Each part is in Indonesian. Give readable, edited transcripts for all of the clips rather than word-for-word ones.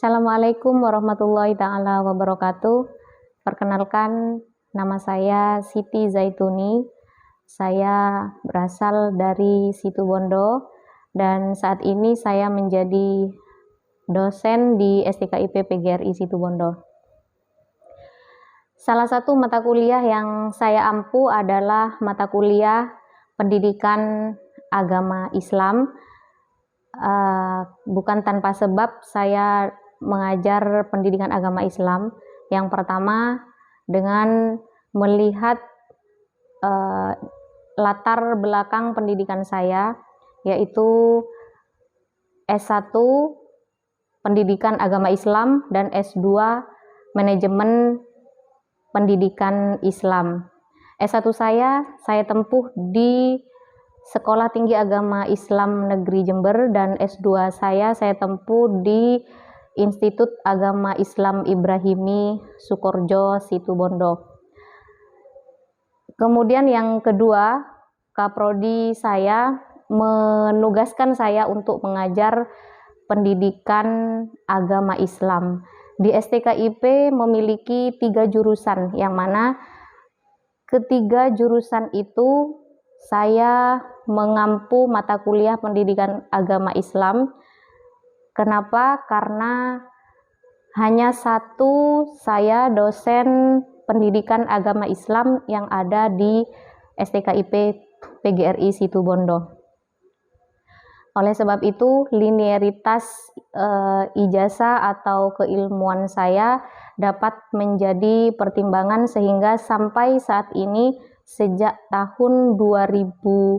Assalamualaikum warahmatullahi taala wabarakatuh. Perkenalkan, nama saya Siti Zaituni. Saya berasal dari Situbondo dan saat ini saya menjadi dosen di STKIP PGRI Situbondo. Salah satu mata kuliah yang saya ampu adalah mata kuliah Pendidikan Agama Islam. Bukan tanpa sebab saya mengajar pendidikan agama Islam. Yang pertama, dengan melihat latar belakang pendidikan saya, yaitu S1 Pendidikan Agama Islam dan S2 Manajemen Pendidikan Islam. S1 saya tempuh di Sekolah Tinggi Agama Islam Negeri Jember, dan S2 saya tempuh di Institut Agama Islam Ibrahimi Sukorjo Situbondo. Kemudian yang kedua, Kaprodi saya menugaskan saya untuk mengajar pendidikan agama Islam. Di STKIP memiliki 3 jurusan, yang mana ketiga jurusan itu saya mengampu mata kuliah pendidikan agama Islam. Kenapa? Karena hanya satu saya dosen pendidikan agama Islam yang ada di STKIP PGRI Situbondo. Oleh sebab itu, linearitas ijazah atau keilmuan saya dapat menjadi pertimbangan sehingga sampai saat ini, sejak tahun 2016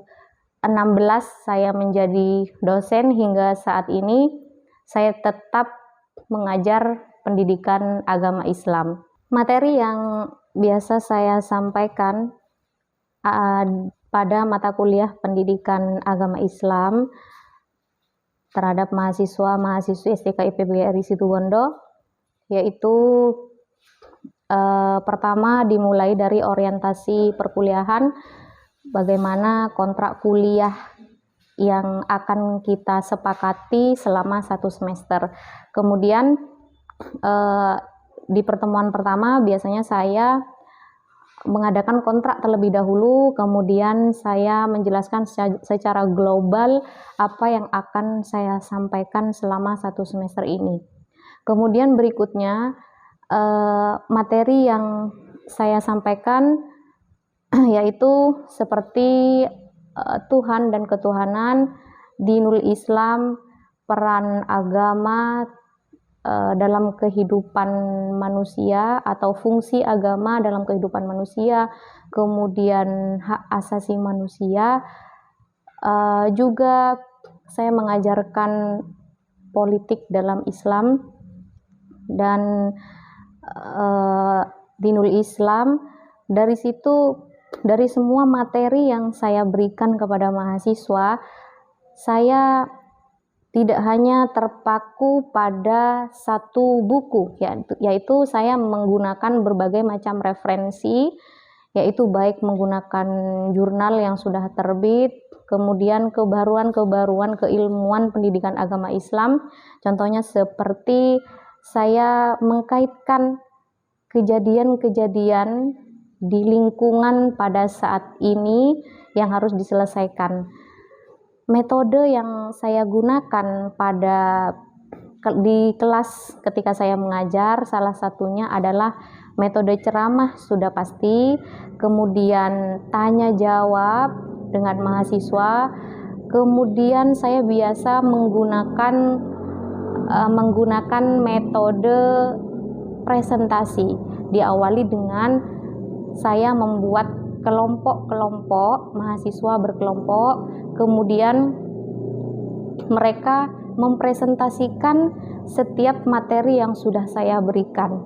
saya menjadi dosen hingga saat ini, saya tetap mengajar pendidikan agama Islam. Materi yang biasa saya sampaikan pada mata kuliah pendidikan agama Islam terhadap mahasiswa-mahasiswi STKIP PGRI Situbondo, yaitu pertama dimulai dari orientasi perkuliahan, bagaimana kontrak kuliah yang akan kita sepakati selama 1 semester. Kemudian di pertemuan pertama biasanya saya mengadakan kontrak terlebih dahulu, kemudian saya menjelaskan secara global apa yang akan saya sampaikan selama 1 semester ini. Kemudian berikutnya materi yang saya sampaikan yaitu seperti Tuhan dan ketuhanan, dinul Islam, peran agama dalam kehidupan manusia atau fungsi agama dalam kehidupan manusia, kemudian hak asasi manusia. Juga saya mengajarkan politik dalam Islam dan dinul Islam. Dari situ, dari semua materi yang saya berikan kepada mahasiswa, saya tidak hanya terpaku pada satu buku, yaitu saya menggunakan berbagai macam referensi, yaitu baik menggunakan jurnal yang sudah terbit, kemudian kebaruan-kebaruan keilmuan pendidikan agama Islam. Contohnya seperti saya mengkaitkan kejadian-kejadian di lingkungan pada saat ini yang harus diselesaikan. Metode yang saya gunakan di kelas ketika saya mengajar, salah satunya adalah metode ceramah sudah pasti, kemudian tanya jawab dengan mahasiswa, kemudian saya biasa menggunakan metode presentasi. Diawali dengan saya membuat kelompok-kelompok, mahasiswa berkelompok, kemudian mereka mempresentasikan setiap materi yang sudah saya berikan.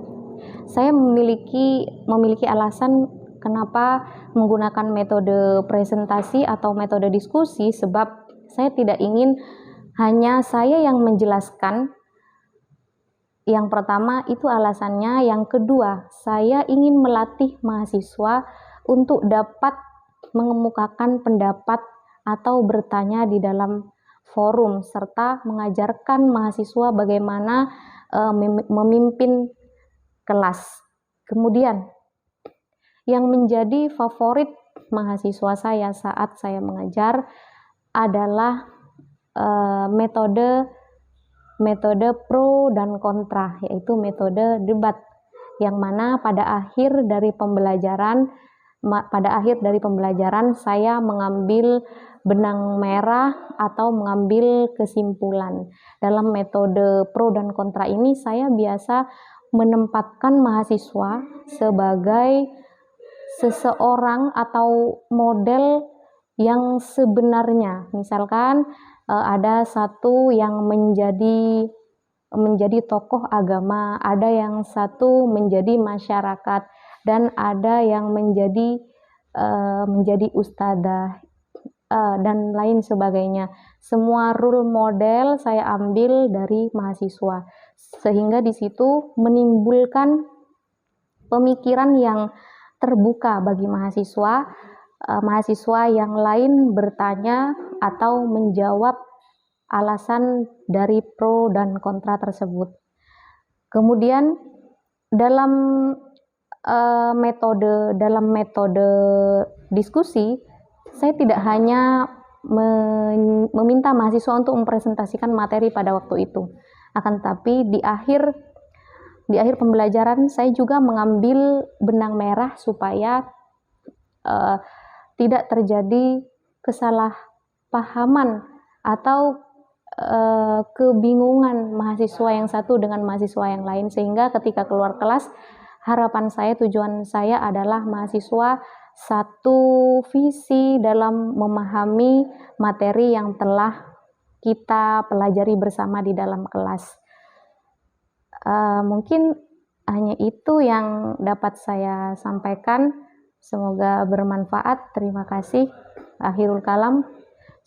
Saya memiliki alasan kenapa menggunakan metode presentasi atau metode diskusi, sebab saya tidak ingin hanya saya yang menjelaskan. Yang pertama itu alasannya. Yang kedua, saya ingin melatih mahasiswa untuk dapat mengemukakan pendapat atau bertanya di dalam forum, serta mengajarkan mahasiswa bagaimana memimpin kelas. Kemudian yang menjadi favorit mahasiswa saya saat saya mengajar adalah metode pro dan kontra, yaitu metode debat, yang mana pada akhir dari pembelajaran saya mengambil benang merah atau mengambil kesimpulan. Dalam metode pro dan kontra ini saya biasa menempatkan mahasiswa sebagai seseorang atau model yang sebenarnya. Misalkan ada satu yang menjadi tokoh agama, ada yang satu menjadi masyarakat, dan ada yang menjadi ustadzah dan lain sebagainya. Semua role model saya ambil dari mahasiswa, sehingga di situ menimbulkan pemikiran yang terbuka bagi mahasiswa yang lain bertanya atau menjawab alasan dari pro dan kontra tersebut. Kemudian dalam metode diskusi, saya tidak hanya meminta mahasiswa untuk mempresentasikan materi pada waktu itu, akan tetapi di akhir pembelajaran saya juga mengambil benang merah supaya tidak terjadi kesalahpahaman atau kebingungan mahasiswa yang satu dengan mahasiswa yang lain, sehingga ketika keluar kelas tujuan saya adalah mahasiswa satu visi dalam memahami materi yang telah kita pelajari bersama di dalam kelas. Mungkin hanya itu yang dapat saya sampaikan. Semoga bermanfaat. Terima kasih. Akhirul kalam.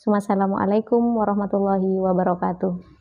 Wassalamualaikum warahmatullahi wabarakatuh.